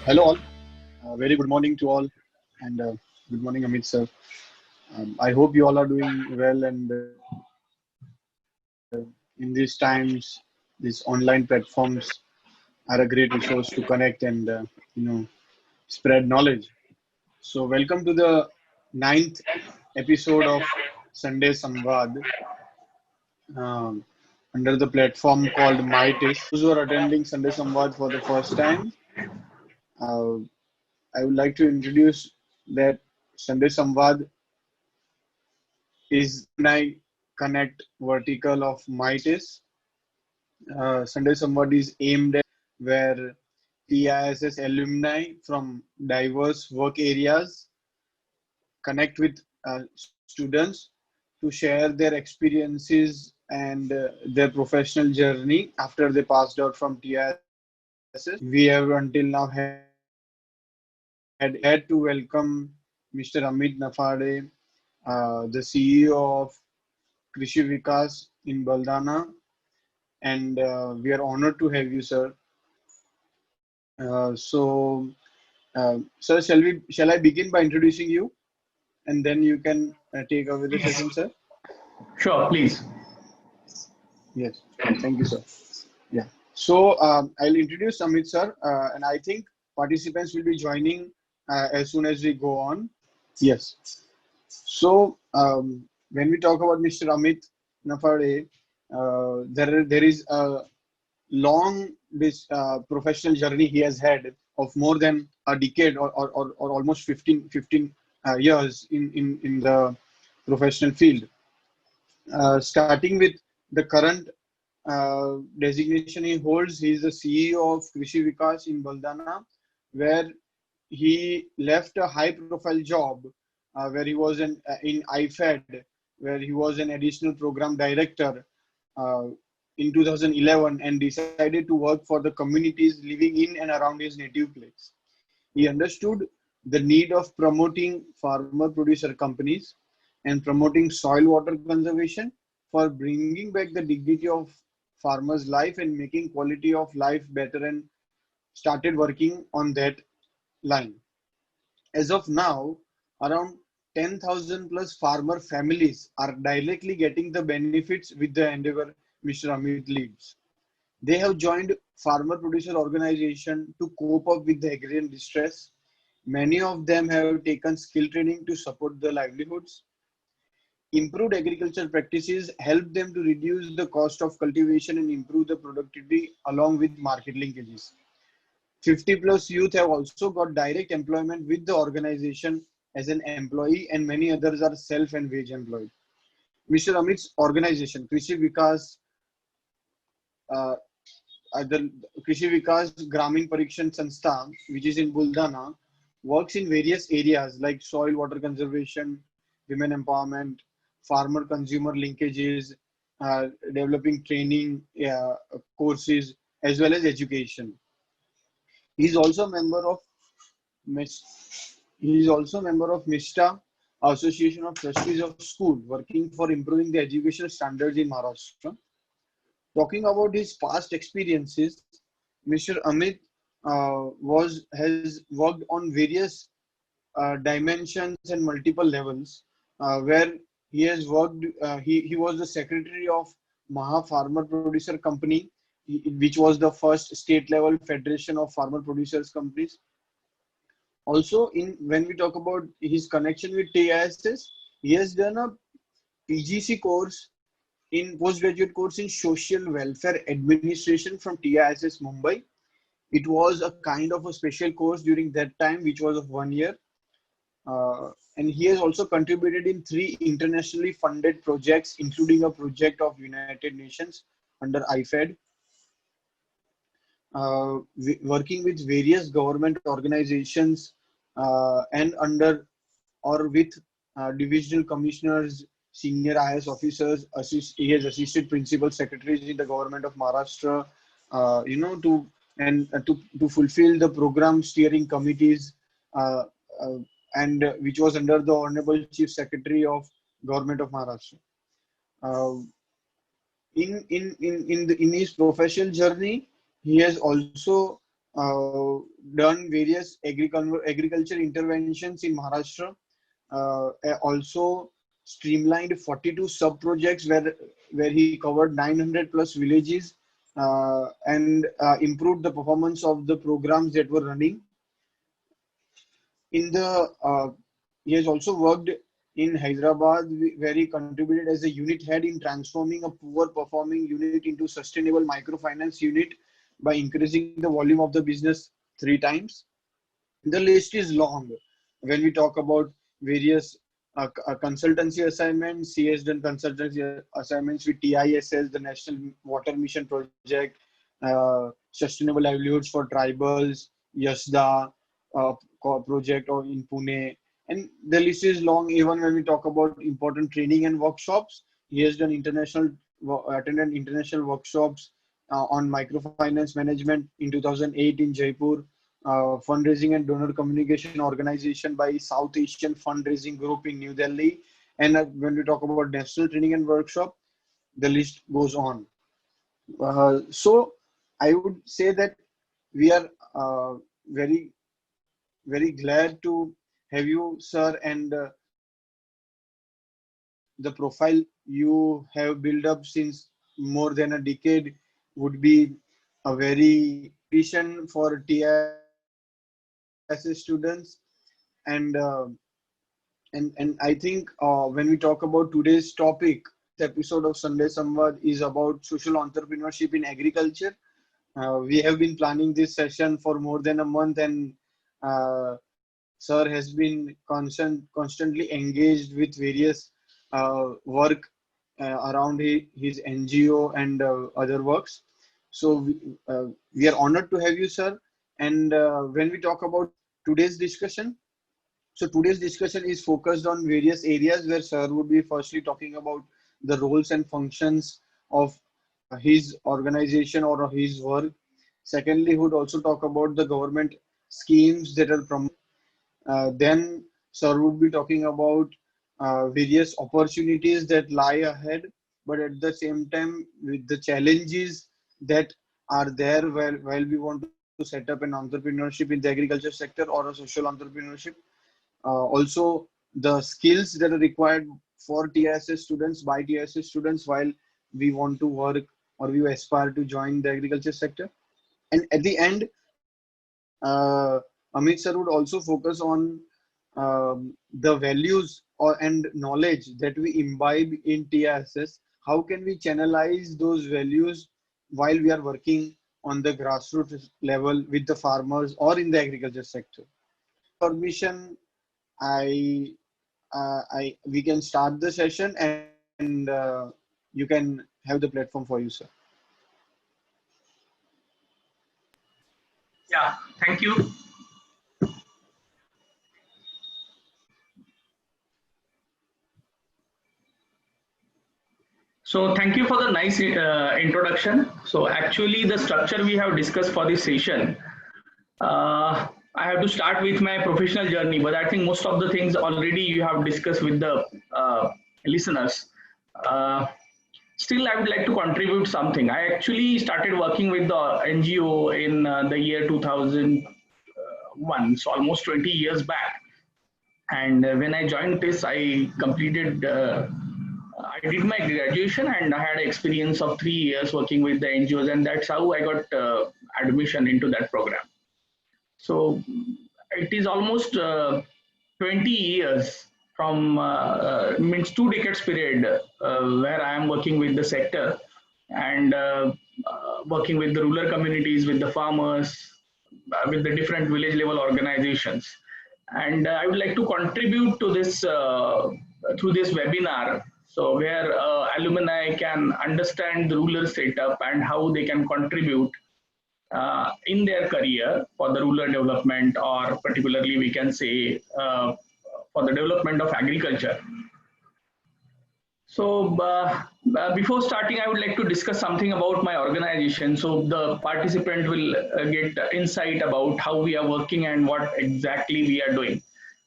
Hello, all. Very good morning to all, and good morning, Amit sir. I hope you all are doing well, and in these times, these online platforms are a great resource to connect and spread knowledge. So, welcome to the ninth episode of Sunday Samvad um, under the platform called MyTIS. Those who are attending Sunday Samvad for the first time, uh, I would like to introduce that Sunday Samvad is alumni connect vertical of MITIS. Sunday Samvad is aimed at where TISS alumni from diverse work areas connect with students to share their experiences and their professional journey after they passed out from TISS. We have until now had to welcome Mr. Amit Nafade, the CEO of Krishi Vikas in Baldana, and we are honored to have you, sir. Sir, shall I begin by introducing you, and then you can take over the Please. session, sir? Sure, please. Yes, thank you, sir. Yeah. So I'll introduce Amit, sir, and I think participants will be joining as soon as we go on. Yes. So when we talk about Mr. Amit Nafade, there is a long this professional journey he has had of more than a decade or almost 15 years in the professional field. Starting with the current designation he holds, he is the CEO of Krishi Vikas in Baldana, where he left a high profile job where he was in IFED, where he was an additional program director uh, in 2011 and decided to work for the communities living in and around his native place. He understood the need of promoting farmer producer companies and promoting soil water conservation for bringing back the dignity of farmers' life and making quality of life better, and started working on that line. As of now, around 10,000 plus farmer families are directly getting the benefits with the endeavor Mr. Amit leads. They have joined farmer producer organization to cope up with the agrarian distress. Many of them have taken skill training to support their livelihoods. Improved agriculture practices help them to reduce the cost of cultivation and improve the productivity along with market linkages. 50 plus youth have also got direct employment with the organization as an employee, and many others are self and wage employed. Mr. Amit's organization, Krishi Vikas, uh, the Krishi Vikas Gramin Parikshan Sanstha, which is in Buldana, works in various areas like soil water conservation, women empowerment, farmer consumer linkages, developing training courses, as well as education. He is also a member of He is also a member of MISTA, Association of Trustees of School, working for improving the educational standards in Maharashtra. Talking about his past experiences, Mr. Amit has worked on various dimensions and multiple levels, where he has worked. He was the secretary of Maha Farmer Producer Company, which was the first state level federation of farmer producers companies. Also, in when we talk about his connection with TISS, he has done a PGC course in postgraduate course in social welfare administration from TISS Mumbai. It was a kind of a special course during that time, which was of 1 year. And he has also contributed in 3 internationally funded projects, including a project of United Nations under IFED, working with various government organizations and under or with divisional commissioners, senior IS officers. He has assisted principal secretaries in the government of Maharashtra, to fulfill the program steering committees, uh, uh, and which was under the Honorable Chief Secretary of Government of Maharashtra. Uh, in his professional journey, he has also uh, done various agriculture interventions in Maharashtra. Also streamlined 42 sub projects where he covered 900 plus villages and improved the performance of the programs that were running. In the he has also worked in Hyderabad, where he contributed as a unit head in transforming a poor performing unit into sustainable microfinance unit by increasing the volume of the business 3 times. The list is long. When we talk about various consultancy assignments, he has done consultancy assignments with TISS, the National Water Mission Project, Sustainable Livelihoods for Tribals, YASDA project or in Pune. And the list is long. Even when we talk about important training and workshops, he has done attended international workshops on microfinance management in 2008 in Jaipur, fundraising and donor communication organization by South Asian Fundraising Group in New Delhi. And when we talk about national training and workshop, the list goes on. So I would say that we are very, very glad to have you, sir, and the profile you have built up since more than a decade would be a very vision for TISS students. And I think when we talk about today's topic, this episode of Sunday Samvad is about social entrepreneurship in agriculture. We have been planning this session for more than a month, and sir has been constantly engaged with various work around his NGO and other works. So we are honored to have you, sir. And when we talk about today's discussion, so today's discussion is focused on various areas where sir would be firstly talking about the roles and functions of his organization or his work. Secondly, he would also talk about the government schemes that are promoted. Then sir would be talking about various opportunities that lie ahead, but at the same time with the challenges that are there while we want to set up an entrepreneurship in the agriculture sector or a social entrepreneurship. Also the skills that are required for TISS students by TISS students while we want to work or we aspire to join the agriculture sector. And at the end, Amit sir would also focus on the values and knowledge that we imbibe in TISS. How can we channelize those values while we are working on the grassroots level with the farmers or in the agriculture sector? Permission, we can start the session, and you can have the platform for you, sir. Yeah, thank you. So thank you for the nice introduction. So actually the structure we have discussed for this session, I have to start with my professional journey, but I think most of the things already you have discussed with the listeners. Still, I would like to contribute something. I actually started working with the NGO in the year 2001, so almost 20 years back. And when I joined this, I did my graduation and I had experience of 3 years working with the NGOs, and that's how I got admission into that program. So it is almost 20 years from means 2 decades period where I am working with the sector and working with the rural communities, with the farmers, with the different village level organizations. And I would like to contribute to this through this webinar. So where alumni can understand the rural setup and how they can contribute in their career for the rural development, or particularly we can say for the development of agriculture. So before starting, I would like to discuss something about my organization. So the participant will get insight about how we are working and what exactly we are doing.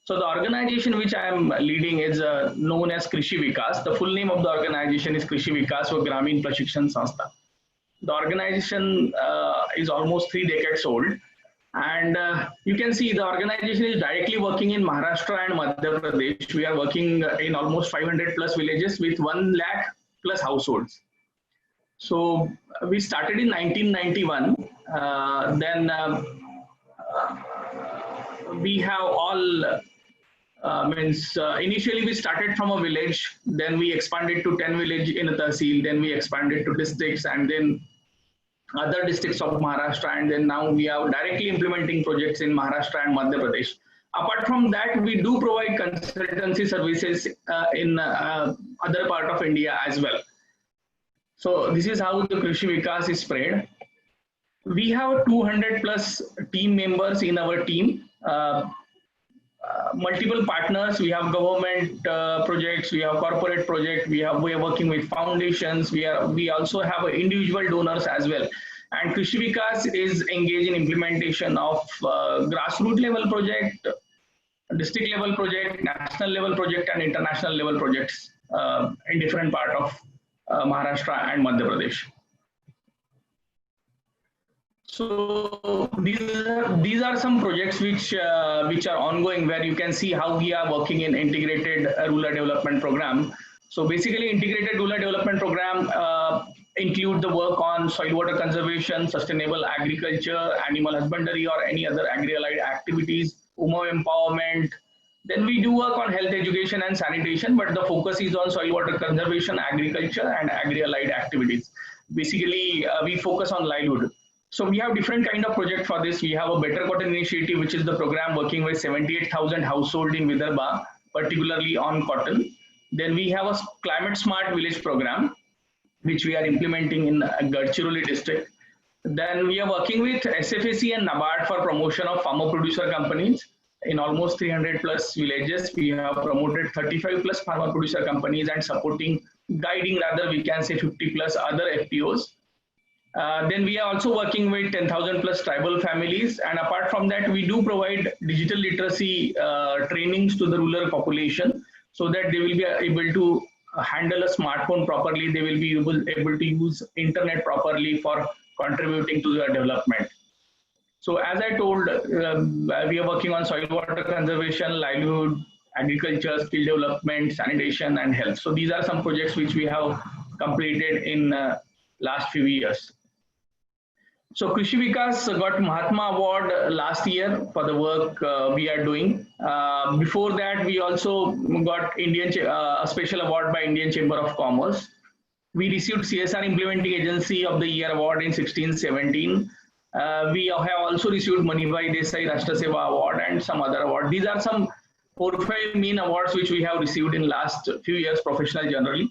So the organization which I am leading is known as Krishi Vikas. The full name of the organization is Krishi Vikas व Gramin Prashikshan Sanstha. The organization is almost 3 decades old, And you can see the organization is directly working in Maharashtra and Madhya Pradesh. We are working in almost 500 plus villages with 1 lakh plus households. So we started in 1991. Then we have all initially we started from a village, then we expanded to 10 village in a Tahsil, then we expanded to districts and then other districts of Maharashtra, and then now we are directly implementing projects in Maharashtra and Madhya Pradesh. Apart from that, we do provide consultancy services in other part of India as well. So this is how the Krishi Vikas is spread. We have 200 plus team members in our team. Multiple partners. We have government projects, we have corporate projects, we are working with foundations, we also have individual donors as well. And Krishi Vikas is engaged in implementation of grassroots level project, district level project, national level project, and international level projects in different part of Maharashtra and Madhya Pradesh. So these are some projects which are ongoing, where you can see how we are working in integrated rural development program. So basically, integrated rural development program include the work on soil water conservation, sustainable agriculture, animal husbandry, or any other agri-allied activities, women empowerment. Then we do work on health education and sanitation, but the focus is on soil water conservation, agriculture, and agri-allied activities. Basically, we focus on livelihood. So we have different kind of project for this. We have a Better Cotton Initiative, which is the program working with 78,000 households in Vidarbha, particularly on cotton. Then we have a Climate Smart Village program, which we are implementing in Gadchiroli district. Then we are working with SFAC and NABARD for promotion of farmer producer companies. In almost 300 plus villages, we have promoted 35 plus farmer producer companies and guiding rather, we can say 50 plus other FPOs. Then we are also working with 10,000 plus tribal families. And apart from that, we do provide digital literacy trainings to the rural population so that they will be able to handle a smartphone properly. They will be able to use internet properly for contributing to their development. So as I told, we are working on soil water conservation, livelihood, agriculture, skill development, sanitation, and health. So these are some projects which we have completed in last few years. So Krishi Vikas got Mahatma Award last year for the work we are doing. Before that, we also got a special award by Indian Chamber of Commerce. We received CSR Implementing Agency of the Year Award in 16-17. We have also received Manibhai Desai Rashtra Seva Award and some other awards. These are some 4 or 5 main awards which we have received in last few years professional generally.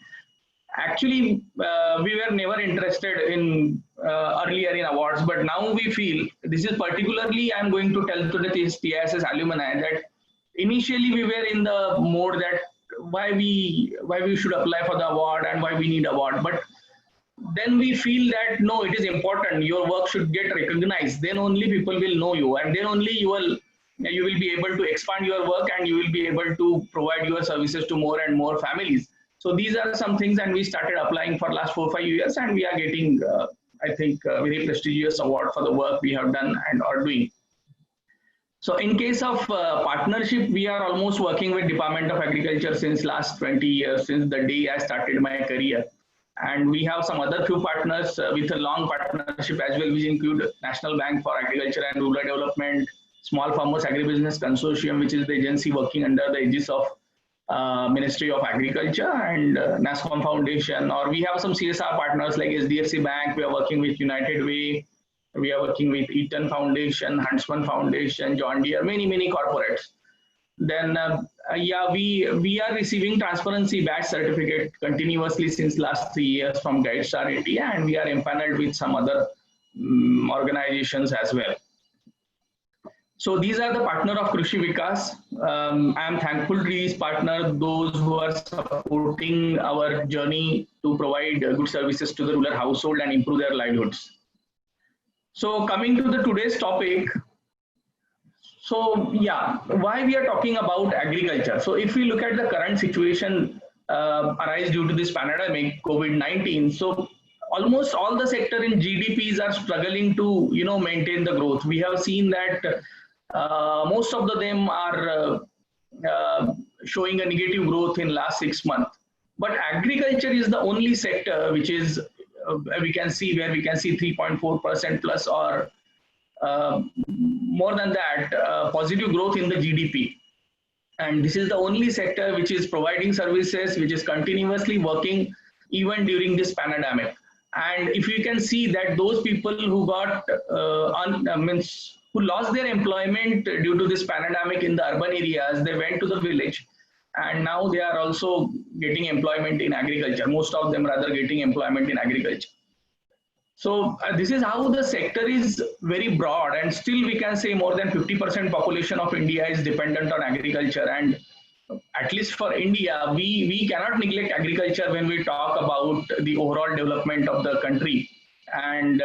Actually, we were never interested in earlier in awards, but now we feel this is particularly, I'm going to tell to the TISS alumni that initially we were in the mode that why we should apply for the award and why we need award. But then we feel that no, it is important. Your work should get recognized. Then only people will know you, and then only you will be able to expand your work and you will be able to provide your services to more and more families. So these are some things, and we started applying for last 4 or 5 years, and we are getting, I think, a very prestigious award for the work we have done and are doing. So in case of partnership, we are almost working with Department of Agriculture since last 20 years, since the day I started my career. And we have some other few partners with a long partnership as well, which include National Bank for Agriculture and Rural Development, Small Farmers Agribusiness Consortium, which is the agency working under the aegis of Ministry of Agriculture, and NASCOM Foundation. Or we have some CSR partners like SDFC Bank. We are working with United Way. We are working with Eaton Foundation, Huntsman Foundation, John Deere, many corporates. Then we are receiving transparency badge certificate continuously since last 3 years from GuideStar India, and we are empaneled with some other organizations as well. So these are the partner of Krishi Vikas. I am thankful to these partners, those who are supporting our journey to provide good services to the rural household and improve their livelihoods. So coming to the today's topic. So yeah, why we are talking about agriculture. So if we look at the current situation arise due to this pandemic, COVID-19, so almost all the sector in GDPs are struggling to maintain the growth. We have seen that most of them are showing a negative growth in last 6 months. But agriculture is the only sector which is we can see 3.4% plus or more than that positive growth in the GDP. And this is the only sector which is providing services, which is continuously working even during this pandemic. And if you can see that those people who got who lost their employment due to this pandemic in the urban areas, they went to the village, and now they are also getting employment in agriculture. Most of them rather getting employment in agriculture. So this is how the sector is very broad, and still we can say more than 50% population of India is dependent on agriculture. And at least for India, we cannot neglect agriculture when we talk about the overall development of the country and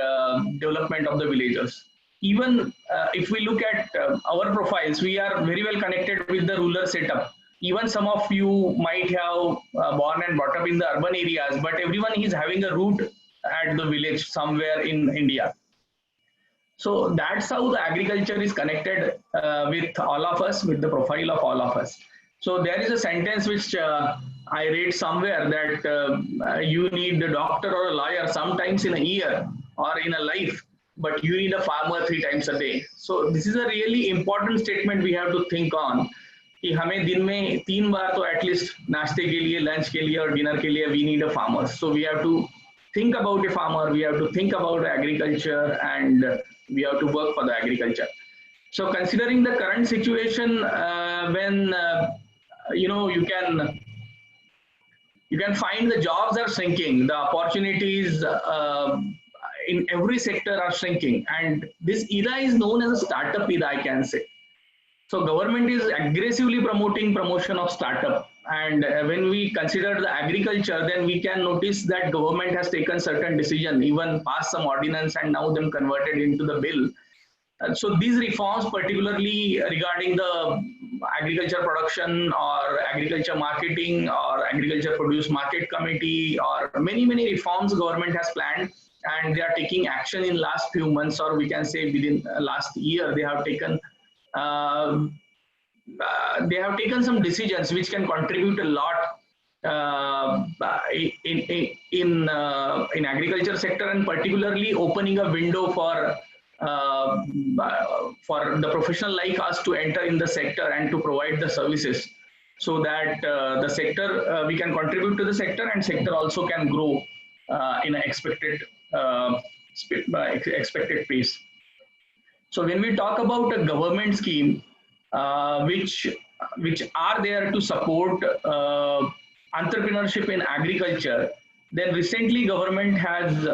development of the villages. Even if we look at our profiles, we are very well connected with the rural setup. Even some of you might have born and brought up in the urban areas, but everyone is having a root at the village somewhere in India. So that's how the agriculture is connected with all of us, with the profile of all of us. So there is a sentence which I read somewhere that you need a doctor or a lawyer sometimes in a year or in a life, but you need a farmer 3 times a day. So this is a really important statement we have to think on. कि हमें दिन में 3 बार तो at least नाश्ते के लिए, lunch के लिए और डिनर के लिए we need a farmer. So we have to think about a farmer, we have to think about agriculture, and we have to work for the agriculture. So considering the current situation, when you can find the jobs are shrinking, the opportunities in every sector are shrinking, and this era is known as a startup era, I can say. So government is aggressively promoting promotion of startup. And when we consider the agriculture, then we can notice that government has taken certain decision, even passed some ordinance and now them converted into the bill. So these reforms, particularly regarding the agriculture production or agriculture marketing or agriculture produce market committee, or many reforms government has planned, and they are taking action in last few months, or we can say within last year, they have taken some decisions which can contribute a lot in agriculture sector, and particularly opening a window for the professional like us to enter in the sector and to provide the services, so that the sector we can contribute to the sector, and sector also can grow in an expected pace. So when we talk about a government scheme which are there to support entrepreneurship in agriculture, then recently government has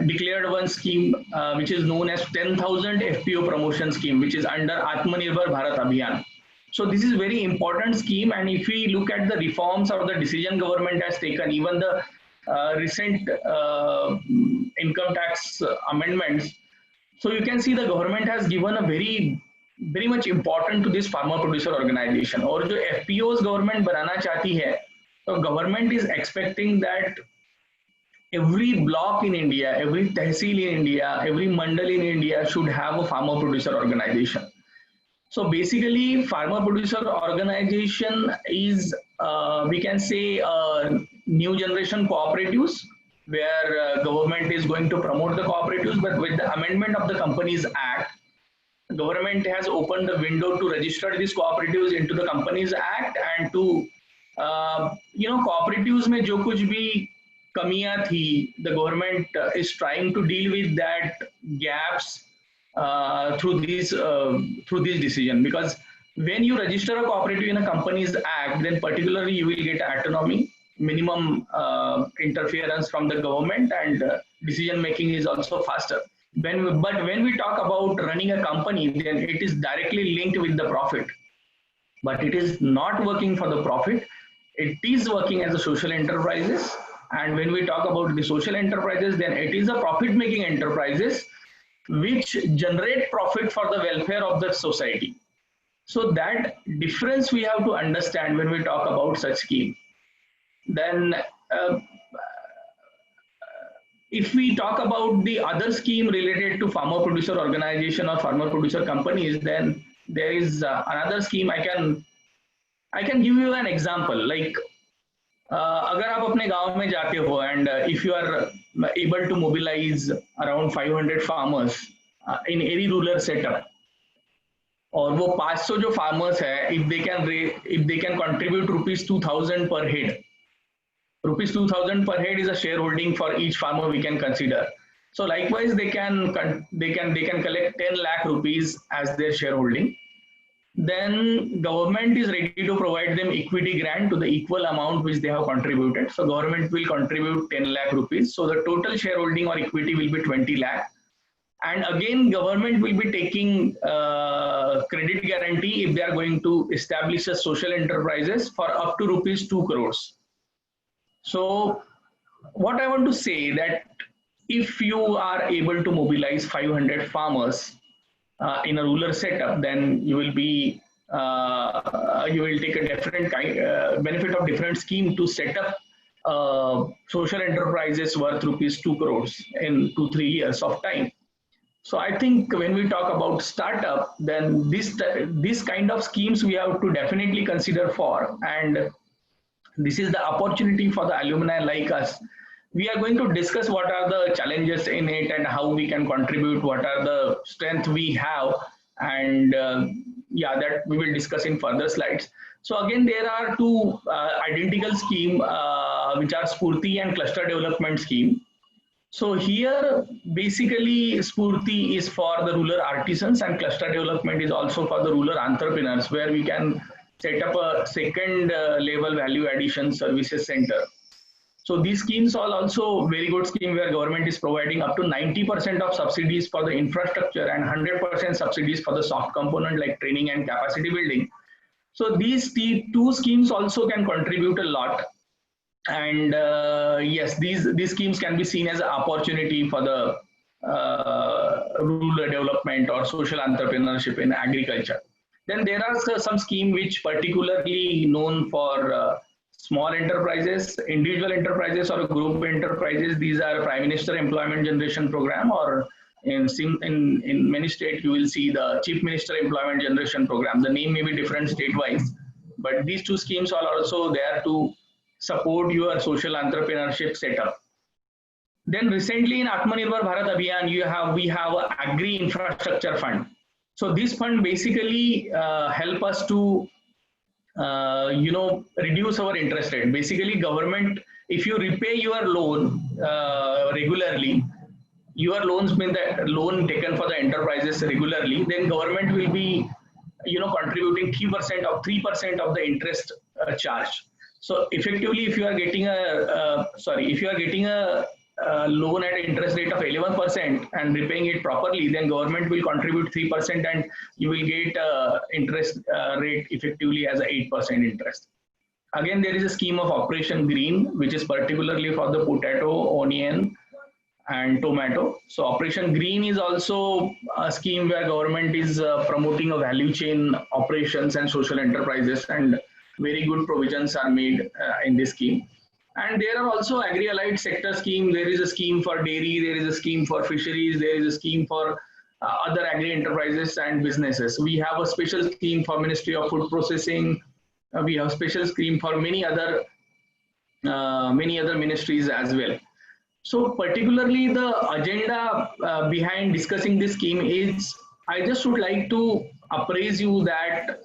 declared one scheme which is known as 10,000 FPO promotion scheme, which is under Atmanirbhar Bharat Abhiyan. So this is very important scheme, and if we look at the reforms or the decision government has taken, even the recent income tax amendments, so you can see the government has given a very much important to this farmer producer organization. और जो FPOs government बनाना चाहती है, so government is expecting that every block in India, every tehsil in India, every mandal in India should have a farmer producer organization. So basically, farmer producer organization is we can say new generation cooperatives, where government is going to promote the cooperatives, but with the amendment of the Companies Act, government has opened the window to register these cooperatives into the Companies Act, and to cooperatives में जो कुछ भी कमियां थी, the government is trying to deal with that gaps through these decision. Because when you register a cooperative in a Companies Act, then particularly you will get autonomy, minimum interference from the government, and decision making is also faster. But when we talk about running a company, then it is directly linked with the profit. But it is not working for the profit. It is working as a social enterprises. And when we talk about the social enterprises, then it is a profit-making enterprises which generate profit for the welfare of the society. So that difference we have to understand when we talk about such scheme. Then if we talk about the other scheme related to farmer producer organization or farmer producer companies, then there is another scheme. I can give you an example. Like अगर आप अपने गांव में जाते हो and if you are able to mobilize around 500 farmers in any rural setup, और वो 500 जो farmers है, if they can contribute rupees 2000 per head, rupees 2000 per head is a shareholding for each farmer we can consider. So likewise they can collect 10 lakh rupees as their shareholding. Then government is ready to provide them equity grant to the equal amount which they have contributed. So government will contribute 10 lakh rupees. So the total shareholding or equity will be 20 lakh. And again, government will be taking credit guarantee if they are going to establish a social enterprises for up to rupees 2 crores. So what I want to say that if you are able to mobilize 500 farmers in a rural setup, then you will be you will take a different benefit of different scheme to set up social enterprises worth rupees 2 crores in 2-3 years of time. So I think when we talk about startup, then this kind of schemes we have to definitely consider for, and this is the opportunity for the alumni like us. We are going to discuss what are the challenges in it and how we can contribute, what are the strengths we have, and yeah, that we will discuss in further slides. So again, there are two identical scheme which are Spurti and Cluster Development Scheme. So here basically Spurti is for the rural artisans and cluster development is also for the rural entrepreneurs, where we can set up a second level value addition services center. So these schemes are also very good scheme where government is providing up to 90% of subsidies for the infrastructure and 100% subsidies for the soft component like training and capacity building. So these two schemes also can contribute a lot. And yes, these schemes can be seen as an opportunity for the rural development or social entrepreneurship in agriculture. Then there are some schemes which particularly known for small enterprises, individual enterprises or group enterprises. These are Prime Minister Employment Generation Program, or in many states you will see the Chief Minister Employment Generation Program. The name may be different state-wise, but these two schemes are also there to support your social entrepreneurship setup. Then recently in Atmanirbhar Bharat Abhiyan, we have an Agri Infrastructure Fund. So this fund basically help us to reduce our interest rate. Basically, government, if you repay your loan regularly, your loans mean that loan taken for the enterprises regularly, then government will be contributing 3% of the interest charge. So effectively, if you are getting a loan at an interest rate of 11% and repaying it properly, then government will contribute 3% and you will get interest rate effectively as a 8% interest. Again, there is a scheme of Operation Green, which is particularly for the potato, onion, and tomato. So Operation Green is also a scheme where government is promoting a value chain operations and social enterprises, and very good provisions are made in this scheme. And there are also agri-allied sector scheme. There is a scheme for dairy, there is a scheme for fisheries, there is a scheme for other agri enterprises and businesses. We have a special scheme for Ministry of Food Processing. We have special scheme for many other ministries as well. So particularly the agenda behind discussing this scheme is, I just would like to appraise you that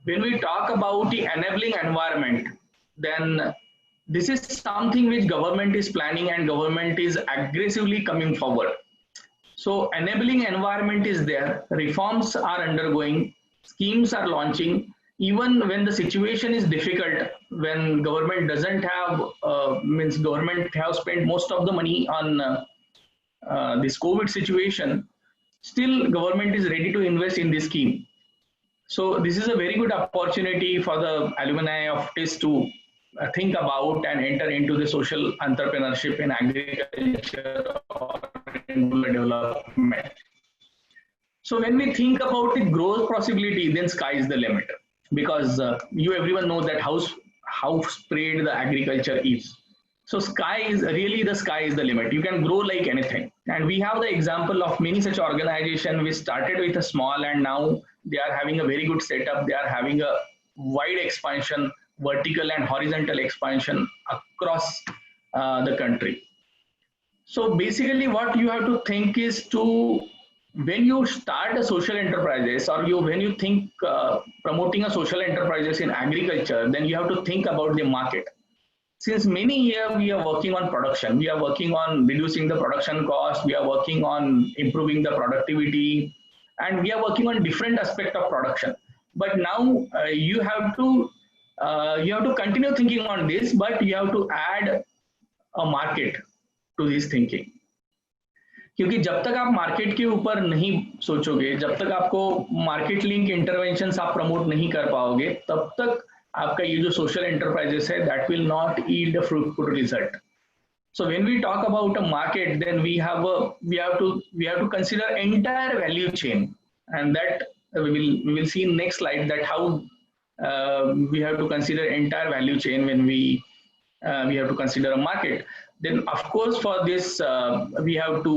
when we talk about the enabling environment, then this is something which government is planning and government is aggressively coming forward. So enabling environment is there, reforms are undergoing, schemes are launching. Even when the situation is difficult, when government doesn't have, government have spent most of the money on this COVID situation, still government is ready to invest in this scheme. So this is a very good opportunity for the alumni of TIS to think about and enter into the social entrepreneurship in agriculture or in rural development. So when we think about the growth possibility, then sky is the limit, because everyone knows that how spread the agriculture is. So sky is really, the sky is the limit. You can grow like anything. And we have the example of many such organizations which started with a small and now they are having a very good setup. They are having a wide expansion, vertical and horizontal expansion across the country. So basically what you have to think is to, when you start a social enterprises or when you think promoting a social enterprises in agriculture, then you have to think about the market. Since many years we are working on production, we are working on reducing the production cost, we are working on improving the productivity, and we are working on different aspect of production. But now you have to continue thinking on this, but you have to add a market to this thinking. क्योंकि जब तक आप market के ऊपर नहीं सोचोगे, जब तक आपको मार्केट लिंक इंटरवेंशन आप प्रमोट नहीं कर पाओगे, तब तक आपका ये जो सोशल एंटरप्राइजेस है that will not yield a fruitful result. So when we talk about a market, then we have to consider entire value chain, and that we will see in next slide that how we have to consider entire value chain when we have to consider a market. Then of course for this we have to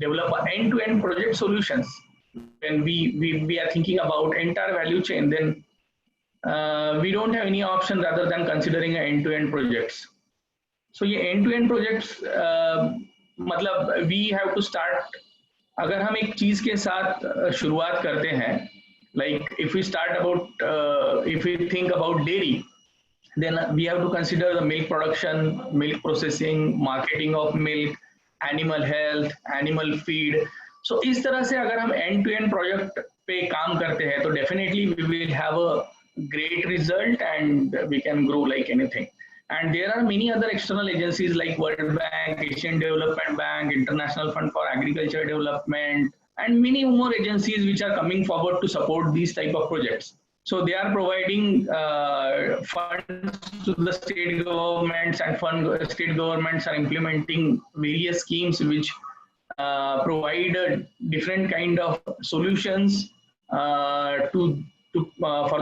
develop end-to-end project solutions. When we are thinking about entire value chain, then we don't have any option rather than considering end-to-end projects. So ये end-to-end projects मतलब we have to start. अगर हम एक चीज के साथ शुरुआत करते हैं, like if we start about if we think about dairy, then we have to consider the milk production, milk processing, marketing of milk, animal health, animal feed. So इस तरह से अगर हम end-to-end project पे काम करते हैं, तो definitely we will have a great result and we can grow like anything. And there are many other external agencies like World Bank, Asian Development Bank, International Fund for Agriculture Development, and many more agencies which are coming forward to support these type of projects. So they are providing funds to the state governments, and state governments are implementing various schemes which provide different kind of solutions for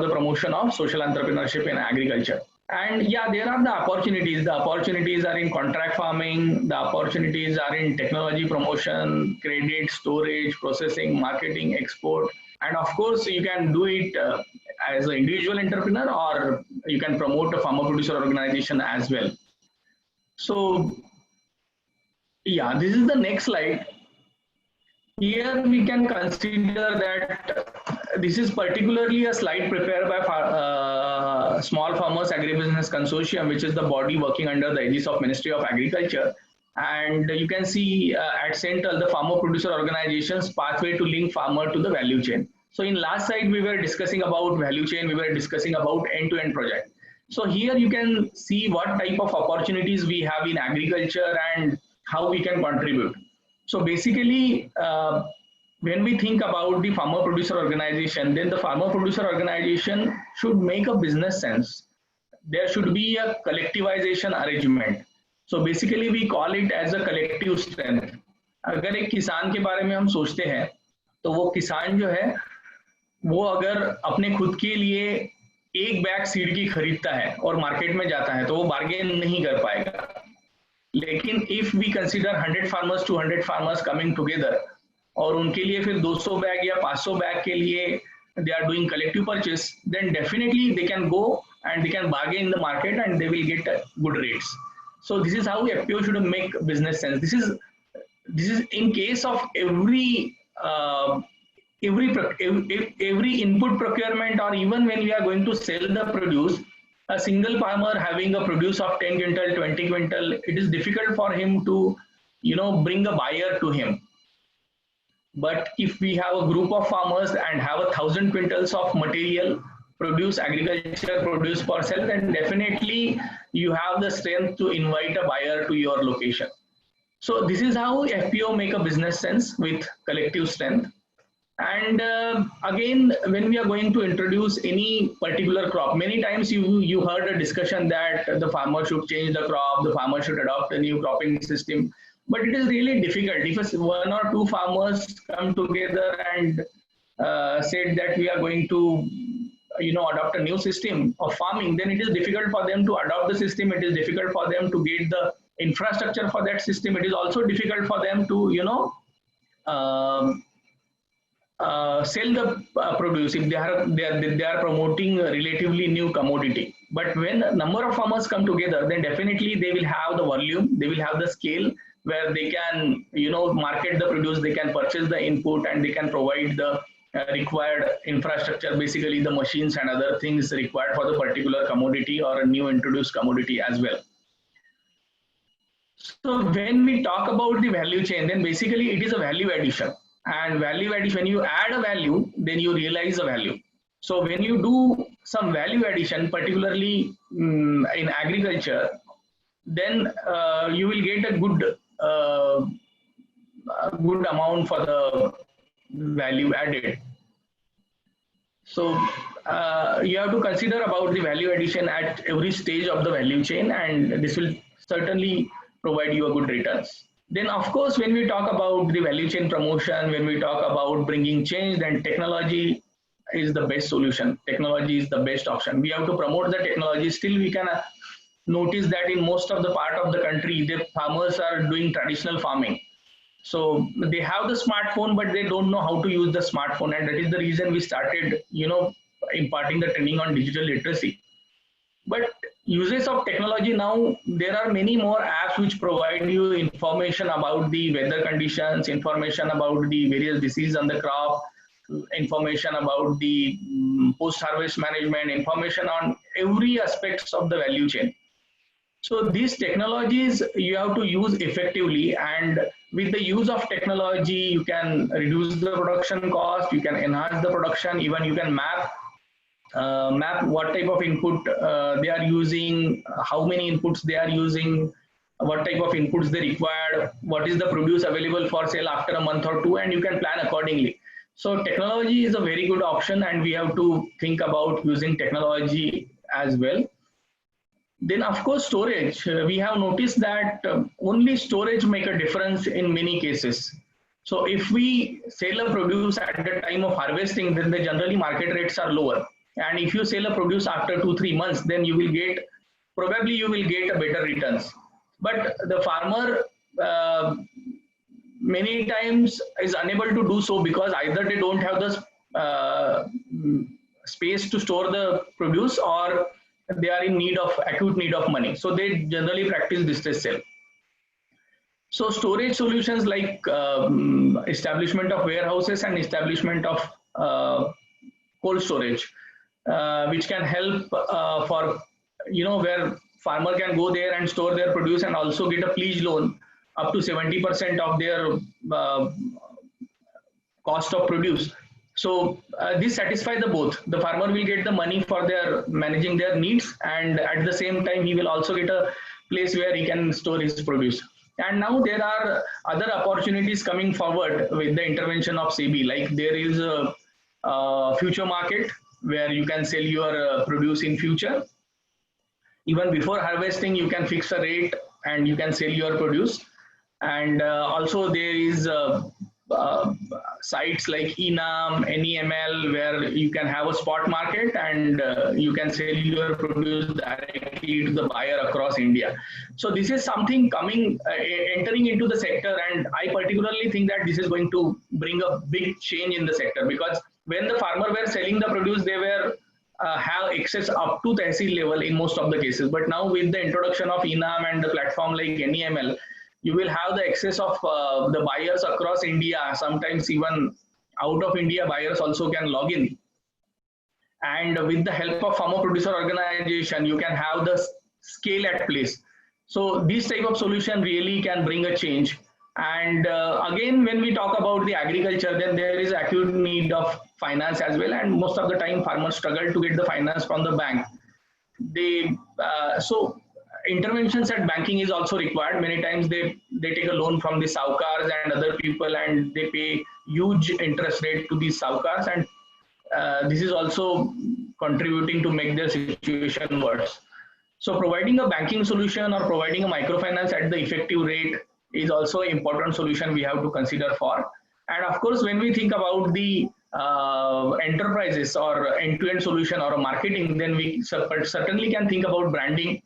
the promotion of social entrepreneurship in agriculture. And yeah, there are the opportunities. The opportunities are in contract farming, the opportunities are in technology promotion, credit, storage, processing, marketing, export. And of course, you can do it as an individual entrepreneur, or you can promote a farmer producer organization as well. So yeah, this is the next slide. Here we can consider that this is particularly a slide prepared by Small Farmers Agribusiness Consortium, which is the body working under the aegis of Ministry of Agriculture. And you can see at center the farmer producer organizations pathway to link farmer to the value chain. So in last slide we were discussing about value chain, we were discussing about end-to-end project. So here you can see what type of opportunities we have in agriculture and how we can contribute. So basically, when we think about the farmer producer organization, then the farmer producer organization should make a business sense. There should be a collectivization arrangement. So basically we call it as a collective strength. अगर एक किसान के बारे में हम सोचते हैं, तो वो किसान जो है वो अगर अपने खुद के लिए एक बैग सीड की खरीदता है और मार्केट में जाता है, तो वो बार्गेन नहीं कर पाएगा. लेकिन if we consider 100 farmers 200 farmers coming together और उनके लिए फिर 200 बैग या 500 बैग के लिए they are doing collective purchase, then definitely they can go and they can bargain in the market and they will get good rates. So this is how FPO should make business sense. This is in case of every input procurement, or even when we are going to sell the produce. A single farmer having a produce of 10 quintal, 20 quintal, it is difficult for him to, bring a buyer to him. But if we have a group of farmers and have 1,000 quintals of material, agriculture produce per sale, then definitely you have the strength to invite a buyer to your location. So this is how FPO make a business sense with collective strength. And again, when we are going to introduce any particular crop, many times you heard a discussion that the farmer should change the crop, the farmer should adopt a new cropping system. But it is really difficult. If one or two farmers come together and said that we are going to adopt a new system of farming, then it is difficult for them to adopt the system. It is difficult for them to get the infrastructure for that system, it is also difficult for them to, um, sell the produce if they are promoting a relatively new commodity. But when a number of farmers come together, then definitely they will have the volume, they will have the scale where they can, market the produce, they can purchase the input, and they can provide the required infrastructure, basically the machines and other things required for the particular commodity or a new introduced commodity as well. So when we talk about the value chain, then basically it is a value addition. And value addition, when you add a value, then you realize a value. So when you do some value addition, particularly in agriculture, then you will get a good amount for the value added. So you have to consider about the value addition at every stage of the value chain, and this will certainly provide you a good returns. Then of course, when we talk about the value chain promotion, when we talk about bringing change, then technology is the best solution. Technology is the best option. We have to promote the technology. Still, we can notice that in most of the part of the country, the farmers are doing traditional farming. So they have the smartphone, but they don't know how to use the smartphone. And that is the reason we started, imparting the training on digital literacy. But uses of technology now, there are many more apps which provide you information about the weather conditions, information about the various diseases on the crop, information about the post-harvest management, information on every aspects of the value chain. So these technologies you have to use effectively, and with the use of technology, you can reduce the production cost, you can enhance the production, even you can map what type of input they are using, how many inputs they are using, what type of inputs they require, what is the produce available for sale after a month or two, and you can plan accordingly. So technology is a very good option, and we have to think about using technology as well. Then of course storage, we have noticed that only storage make a difference in many cases. So if we sell a produce at the time of harvesting, then the generally market rates are lower. And if you sell a produce after 2-3 months, then you will get a better returns. But the farmer many times is unable to do so because either they don't have the space to store the produce, or they are in acute need of money. So they generally practice distress sale. So storage solutions like establishment of warehouses and establishment of cold storage, which can help for, where farmer can go there and store their produce and also get a pledge loan up to 70% of their cost of produce. So this satisfies the both. The farmer will get the money for their managing their needs, and at the same time he will also get a place where he can store his produce. And now there are other opportunities coming forward with the intervention of SEBI. Like there is a future market where you can sell your produce in future. Even before harvesting, you can fix a rate and you can sell your produce. And also there is sites like Enam, NEML, where you can have a spot market and you can sell your produce directly to the buyer across India. So this is something coming, entering into the sector, and I particularly think that this is going to bring a big change in the sector, because when the farmer were selling the produce, they were have access up to tehsil level in most of the cases. But now with the introduction of Enam and the platform like NEML, you will have the access of the buyers across India. Sometimes even out of India, buyers also can log in. And with the help of farmer producer organization, you can have the scale at place. So this type of solution really can bring a change. And again, when we talk about the agriculture, then there is acute need of finance as well. And most of the time farmers struggle to get the finance from the bank. So interventions at banking is also required. Many times they take a loan from the saukars and other people, and they pay huge interest rate to these saukars, and this is also contributing to make their situation worse. So providing a banking solution or providing a microfinance at the effective rate is also an important solution we have to consider for. And of course, when we think about the enterprises or end-to-end solution or marketing, then we certainly can think about branding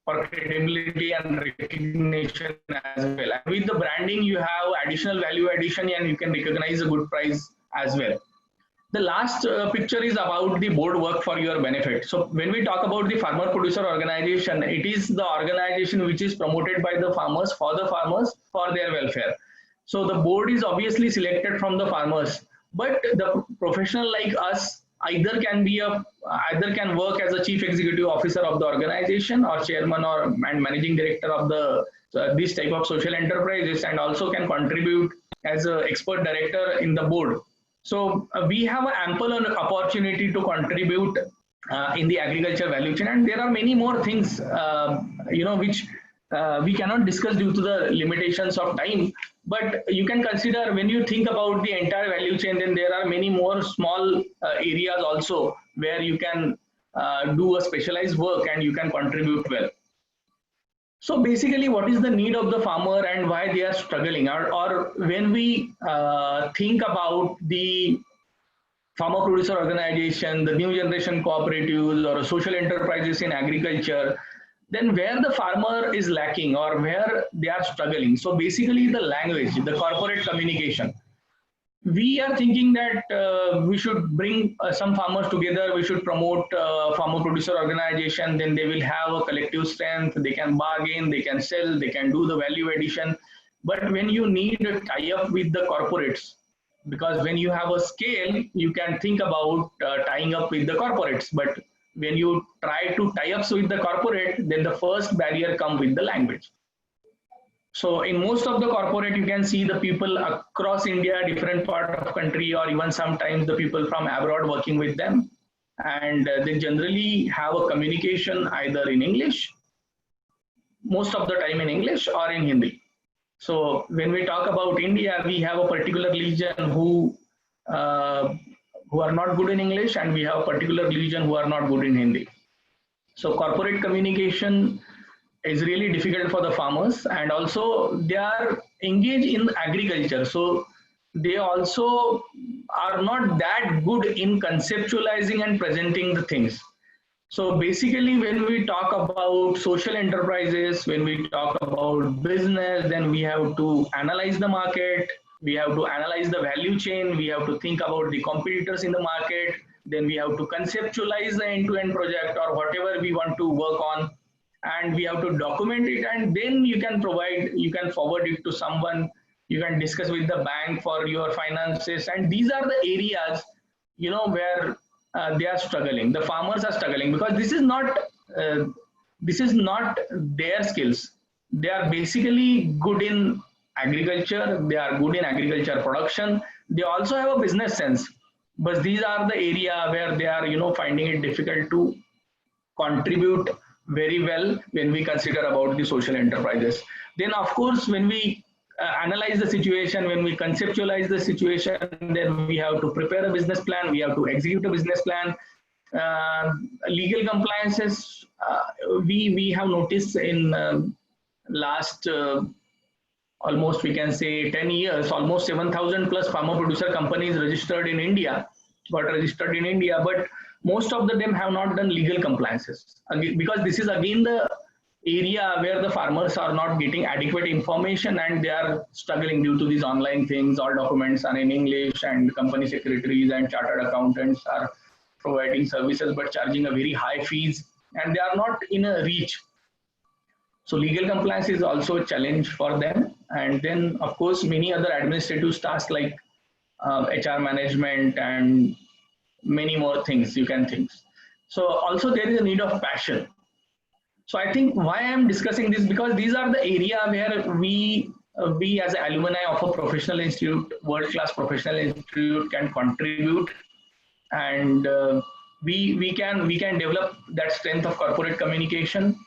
for credibility and recognition as well. And with the branding, you have additional value addition and you can recognize a good price as well. The last picture is about the board work for your benefit. So when we talk about the farmer producer organization, it is the organization which is promoted by the farmers for their welfare. So the board is obviously selected from the farmers, but the professional like us either can work as a chief executive officer of the organization or chairman and managing director of the this type of social enterprises, and also can contribute as an expert director in the board. So we have an ample opportunity to contribute in the agriculture value chain, and there are many more things which we cannot discuss due to the limitations of time. But you can consider, when you think about the entire value chain, then there are many more small areas also where you can do a specialized work and you can contribute well. So basically, what is the need of the farmer and why they are struggling? Or when we think about the farmer producer organization, the new generation cooperatives or social enterprises in agriculture, then where the farmer is lacking or where they are struggling. So basically the language, the corporate communication. We are thinking that we should bring some farmers together, we should promote farmer producer organization, then they will have a collective strength, they can bargain, they can sell, they can do the value addition. But when you need a tie-up with the corporates, because when you have a scale, you can think about tying up with the corporates. But when you try to tie up with the corporate, then the first barrier comes with the language. So in most of the corporate, you can see the people across India, different part of country, or even sometimes the people from abroad working with them. And they generally have a communication either in English, most of the time in English, or in Hindi. So when we talk about India, we have a particular region who are not good in English, and we have a particular region who are not good in Hindi. So corporate communication is really difficult for the farmers, and also they are engaged in agriculture. So they also are not that good in conceptualizing and presenting the things. So basically, when we talk about social enterprises, when we talk about business, then we have to analyze the market, we have to analyze the value chain, we have to think about the competitors in the market, then we have to conceptualize the end-to-end project or whatever we want to work on, and we have to document it, and then you can forward it to someone, you can discuss with the bank for your finances. And these are the areas, where they are struggling, the farmers are struggling, because this is not their skills. They are basically good in agriculture, they are good in agriculture production, they also have a business sense, but these are the area where they are finding it difficult to contribute very well when we consider about the social enterprises. Then of course, when we analyze the situation, when we conceptualize the situation, then we have to prepare a business plan, we have to execute a business plan. Legal compliances, we have noticed in last almost, we can say, 10 years, almost 7,000 plus farmer producer companies got registered in India, but most of them have not done legal compliances, because this is again the area where the farmers are not getting adequate information and they are struggling due to these online things. All documents are in English, and company secretaries and chartered accountants are providing services but charging a very high fees, and they are not in a reach. So legal compliance is also a challenge for them. And then of course many other administrative tasks like HR management and many more things you can think. So also there is a need of passion. So I think why I am discussing this, because these are the area where we as alumni of a professional institute, world-class professional institute, can contribute, and we can develop that strength of corporate communication.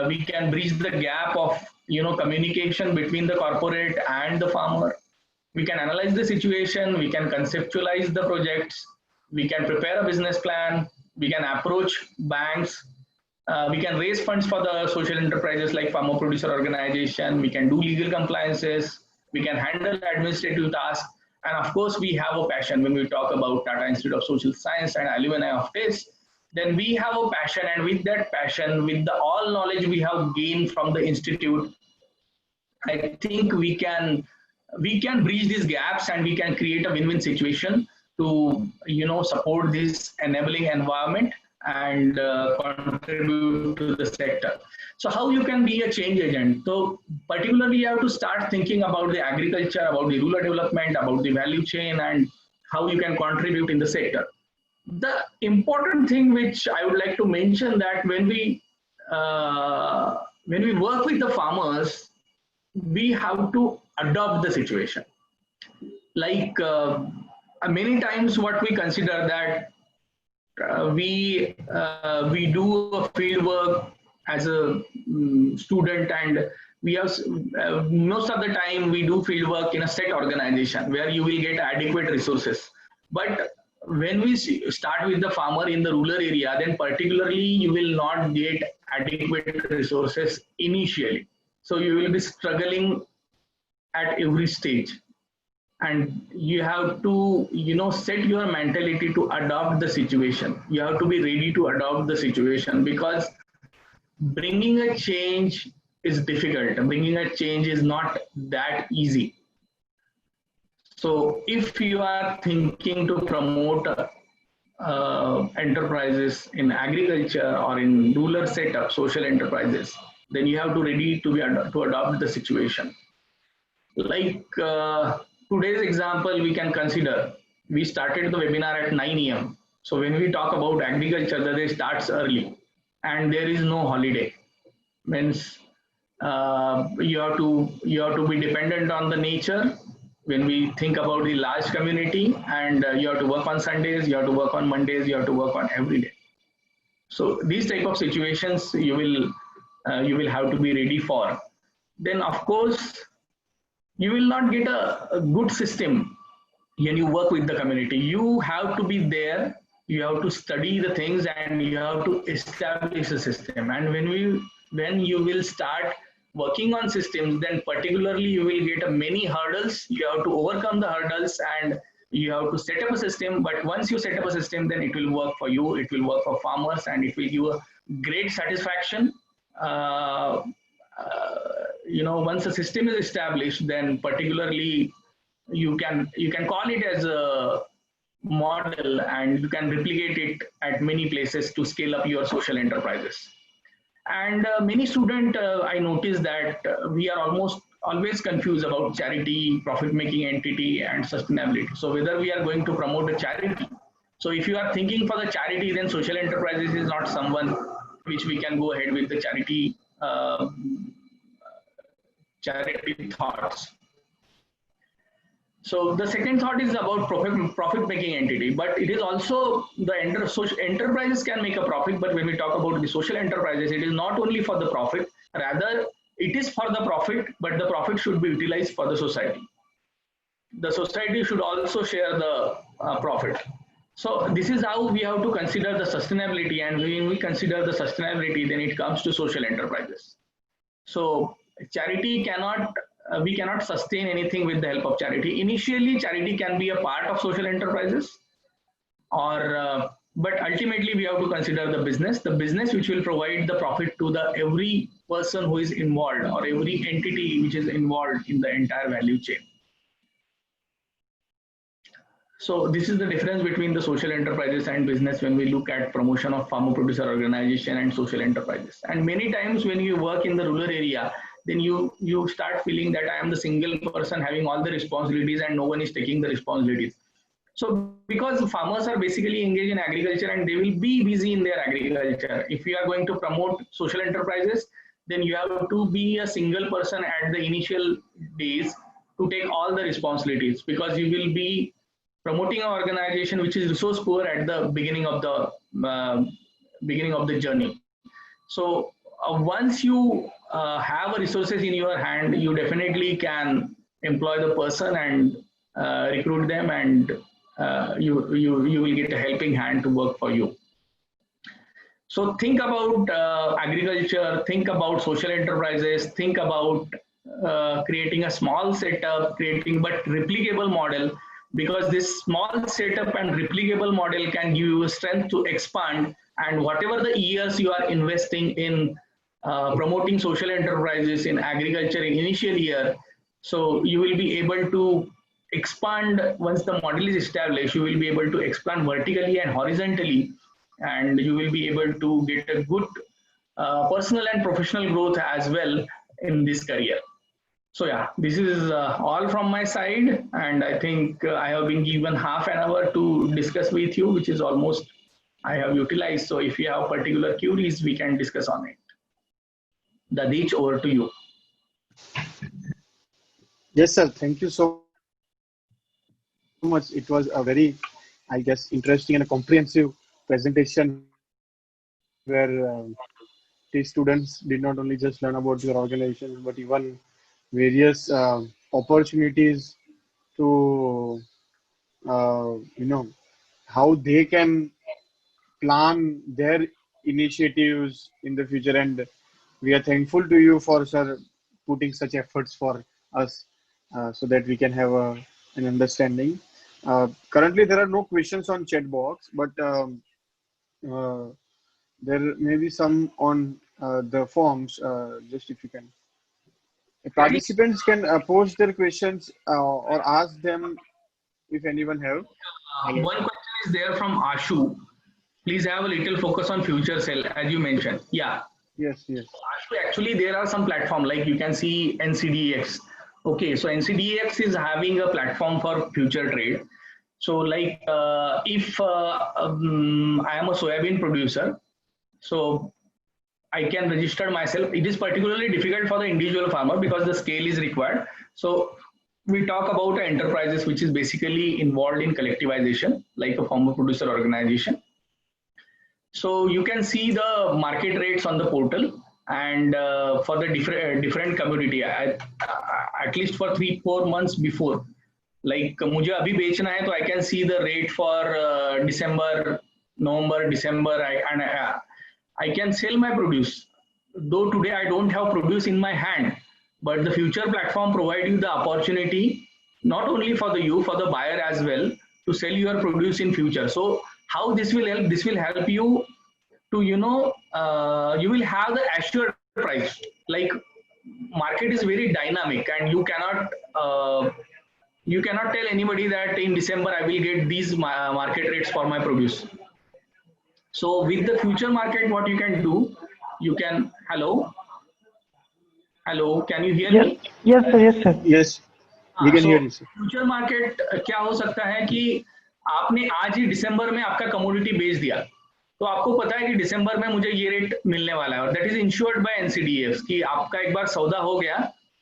We can bridge the gap of communication between the corporate and the farmer. We can analyze the situation, we can conceptualize the projects, we can prepare a business plan, we can approach banks, we can raise funds for the social enterprises like farmer producer organization, we can do legal compliances, we can handle administrative tasks, and of course we have a passion. When we talk about Tata Institute of Social Science and alumni of TISS, then we have a passion, and with that passion, with the all knowledge we have gained from the institute, I think we can bridge these gaps, and we can create a win-win situation to support this enabling environment and contribute to the sector. So how you can be a change agent? So particularly you have to start thinking about the agriculture, about the rural development, about the value chain, and how you can contribute in the sector. The important thing which I would like to mention, that when we work with the farmers, we have to adopt the situation. Like many times what we consider that we do a field work as a student, and we have most of the time we do field work in a set organization where you will get adequate resources. But when we start with the farmer in the rural area, then particularly you will not get adequate resources initially. So you will be struggling at every stage, and you have to set your mentality to adopt the situation. You have to be ready to adopt the situation, because bringing a change is difficult. Bringing a change is not that easy. So if you are thinking to promote enterprises in agriculture or in rural setup, social enterprises, then you have to ready to adopt the situation. Like today's example, we can consider, we started the webinar at 9 a.m. So when we talk about agriculture, the day starts early and there is no holiday. Means you have to be dependent on the nature. When we think about the large community, and you have to work on Sundays, you have to work on Mondays, you have to work on every day. So these type of situations you will have to be ready for. Then of course you will not get a good system when you work with the community. You have to be there, you have to study the things, and you have to establish a system. And when you will start working on systems, then particularly you will get many hurdles. You have to overcome the hurdles, and you have to set up a system. But once you set up a system, then it will work for you, it will work for farmers, and it will give a great satisfaction. Once a system is established, then particularly you can call it as a model, and you can replicate it at many places to scale up your social enterprises. And many students, I noticed that we are always confused about charity, profit-making entity, and sustainability. So whether we are going to promote a charity. So if you are thinking for the charity, then social enterprises is not someone which we can go ahead with the charity thoughts. So the second thought is about profit-making entity, but it is also the social enterprises can make a profit. But when we talk about the social enterprises, it is not only for the profit, rather it is for the profit, but the profit should be utilized for the society. The society should also share the profit. So this is how we have to consider the sustainability, and when we consider the sustainability, then it comes to social enterprises. So charity we cannot sustain anything with the help of charity. Initially, charity can be a part of social enterprises, but ultimately we have to consider the business which will provide the profit to every person who is involved, or every entity which is involved in the entire value chain. So this is the difference between the social enterprises and business when we look at promotion of farmer producer organization and social enterprises. And many times when you work in the rural area, then you start feeling that I am the single person having all the responsibilities and no one is taking the responsibilities. So because the farmers are basically engaged in agriculture and they will be busy in their agriculture. If you are going to promote social enterprises, then you have to be a single person at the initial days to take all the responsibilities, because you will be promoting an organization which is resource poor at the beginning of the journey. So once you have resources in your hand, you definitely can employ the person and recruit them, and you will get a helping hand to work for you. So think about agriculture, think about social enterprises, think about creating a small setup, but replicable model because this small setup and replicable model can give you strength to expand, and whatever the years you are investing in promoting social enterprises in agriculture in initial year, so you will be able to expand. Once the model is established, you will be able to expand vertically and horizontally, and you will be able to get a good personal and professional growth as well in this career. So yeah, this is all from my side, and I think I have been given half an hour to discuss with you, which is almost I have utilized. So if you have particular queries, we can discuss on it. Dadich, over to you. Yes, sir. Thank you so much. It was a very, I guess, interesting and a comprehensive presentation where the students did not only just learn about your organization, but even various opportunities to, how they can plan their initiatives in the future. And we are thankful to you for, sir, putting such efforts for us so that we can have an understanding. Currently, there are no questions on chat box, but uh, there may be some on the forms. Just if you can. Participants can post their questions or ask them if anyone have. Hello. One question is there from Ashu. Please have a little focus on future cell, as you mentioned. Yeah. Yes, yes. Actually, there are some platform like you can see NCDEX. Okay, so NCDEX is having a platform for future trade. So like if I am a soybean producer, so I can register myself. It is particularly difficult for the individual farmer because the scale is required. So we talk about enterprises which is basically involved in collectivization, like a farmer producer organization. So you can see the market rates on the portal, and for the different commodity, at least for 3-4 months before. Like मुझे अभी बेचना है, तो I can see the rate for December, November, December, and I can sell my produce. Though today I don't have produce in my hand, but the future platform provide you the opportunity not only for the you, for the buyer as well, to sell your produce in future. So how this will help? This will help you to you will have the assured price. Like market is very dynamic, and you cannot tell anybody that in December I will get these market rates for my produce. So with the future market, what you can do, you can hello, can you hear Yes, me? yes, sir, yes, sir. Yes, we can hear you, sir. Future market क्या हो सकता है कि आपने आज ही दिसंबर में आपका commodity बेच दिया, तो आपको पता है कि दिसंबर में मुझे ये रेट मिलने वाला है, और दैट इज इंश्योर्ड बाय एनसीडीएफ कि आपका एक बार सौदा हो गया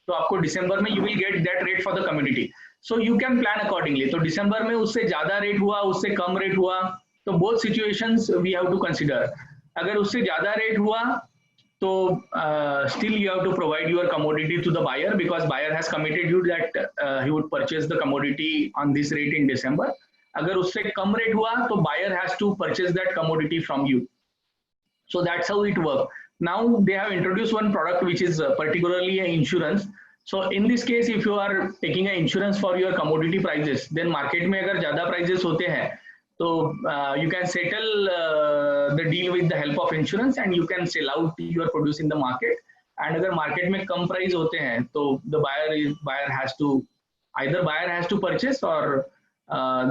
तो आपको दिसंबर में you will get that rate for the community. So you can plan accordingly. तो दिसंबर में उससे ज्यादा रेट हुआ, उससे कम रेट हुआ, तो both situations we have to consider. अगर उससे ज्यादा रेट हुआ तो still you have to provide your commodity to the buyer, because buyer has committed you that he would purchase the commodity on this rate in December. अगर उससे कम rate हुआ तो buyer has to purchase that commodity from you. So that's how it works. Now they have introduced one product which is particularly an insurance. So in this case, if you are taking an insurance for your commodity prices, then market में अगर ज़्यादा prices होते हैं, so you can settle the deal with the help of insurance, and you can sell out your produce in the market. And अगर market में कम price होते हैं, तो the buyer has to purchase, or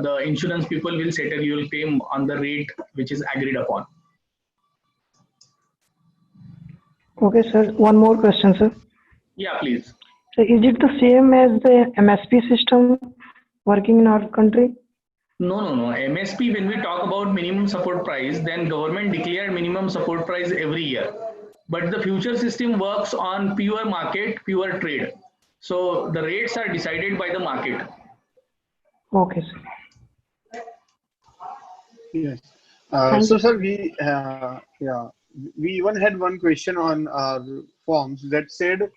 the insurance people will settle your claim on the rate which is agreed upon. Okay, sir. One more question, sir. Yeah, please. So is it the same as the MSP system working in our country? No. MSP, when we talk about minimum support price, then government declared minimum support price every year. But the future system works on pure market, pure trade. So the rates are decided by the market. Okay, sir. Yes. So, sir, we even had one question on our forms that said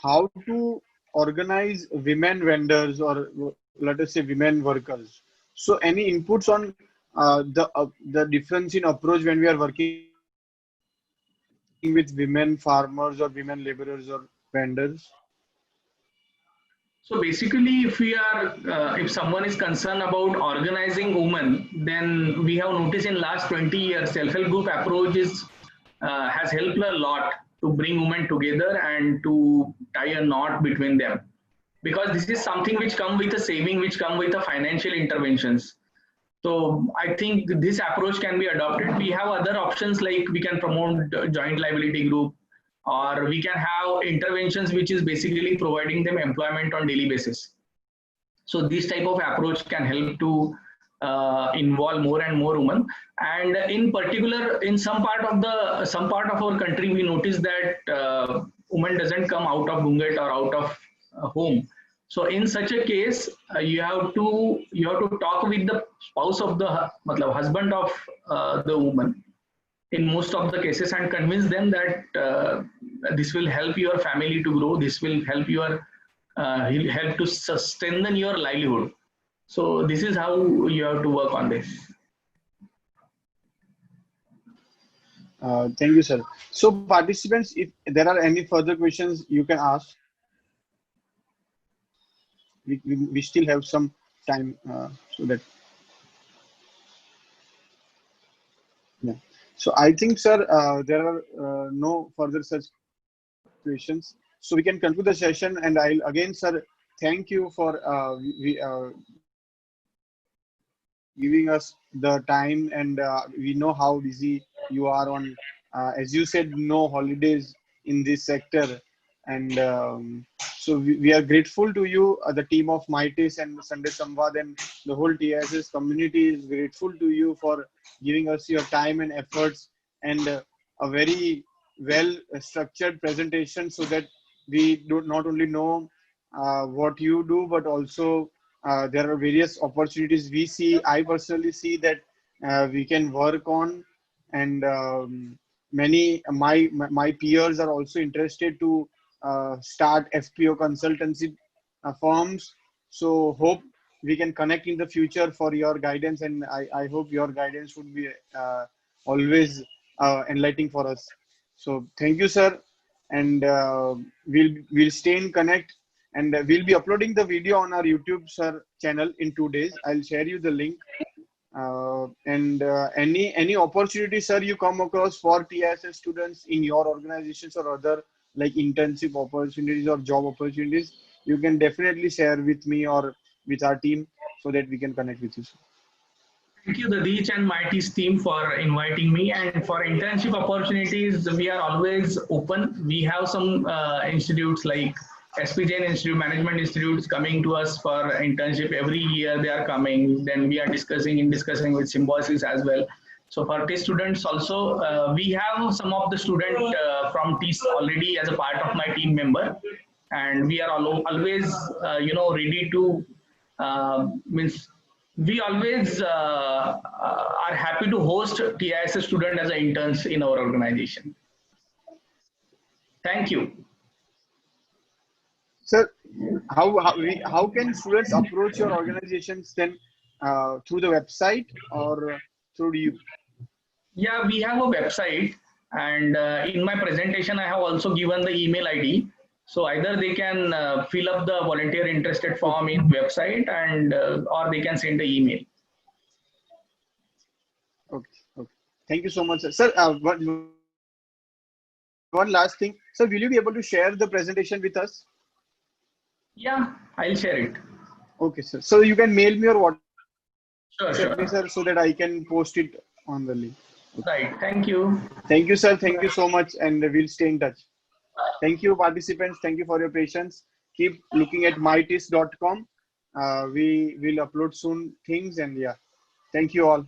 how to organize women vendors, or let us say women workers. So, any inputs on the difference in approach when we are working with women farmers or women laborers or vendors? So basically, if someone is concerned about organizing women, then we have noticed in last 20 years, self-help group approach has helped a lot to bring women together and to tie a knot between them. Because this is something which come with a saving, which come with a financial interventions. So I think this approach can be adopted. We have other options like we can promote joint liability group, or we can have interventions which is basically providing them employment on daily basis. So this type of approach can help to involve more and more women. And in particular, in some part of our country, we notice that women doesn't come out of Gungat or out of home. So in such a case, you have to talk with the spouse of the husband of the woman in most of the cases and convince them that this will help your family to grow. This will help help to sustain your livelihood. So this is how you have to work on this. Thank you, sir. So participants, if there are any further questions, you can ask. We still have some time so that. Yeah. So I think, sir, there are no further such questions. So we can conclude the session. And I'll again, sir, thank you for giving us the time. And we know how busy you are on, as you said, no holidays in this sector. And so we are grateful to you, the team of MITIS and Sunday Samvad and the whole TISS community is grateful to you for giving us your time and efforts and a very well structured presentation so that we do not only know what you do, but also there are various opportunities we see. I personally see that we can work on, and many my peers are also interested to start FPO consultancy firms. So hope we can connect in the future for your guidance, and I hope your guidance would be always enlightening for us. So thank you, sir, and we'll stay in connect, and we'll be uploading the video on our YouTube sir channel in 2 days. I'll share you the link. And any opportunity, sir, you come across for TISS students in your organizations or other like internship opportunities or job opportunities, you can definitely share with me or with our team so that we can connect with you, sir. Thank you, the Reach and MITIS team, for inviting me. And for internship opportunities, we are always open. We have some institutes like SP Jain Institute, Management Institutes coming to us for internship every year. They are coming. Then we are discussing with Symbiosis as well. So for TISS students also, we have some of the students from TISS already as a part of my team member, and we are always ready to we always are happy to host TISS student as interns in our organization. Thank you. Sir, how can students approach your organizations then, through the website or through you? Yeah, we have a website, and in my presentation I have also given the email ID. So either they can fill up the volunteer interested form in website, and or they can send the email. Okay. Thank you so much, sir. Sir, one last thing, sir, will you be able to share the presentation with us? Yeah, I'll share it. Okay, sir. So you can mail me or what? Sure. Me, sir, so that I can post it on the link. Okay. Right. Thank you. Thank you, sir. Thank you so much, and we'll stay in touch. Thank you, participants. Thank you for your patience. Keep looking at mytis.com. We will upload soon things, and yeah, thank you all.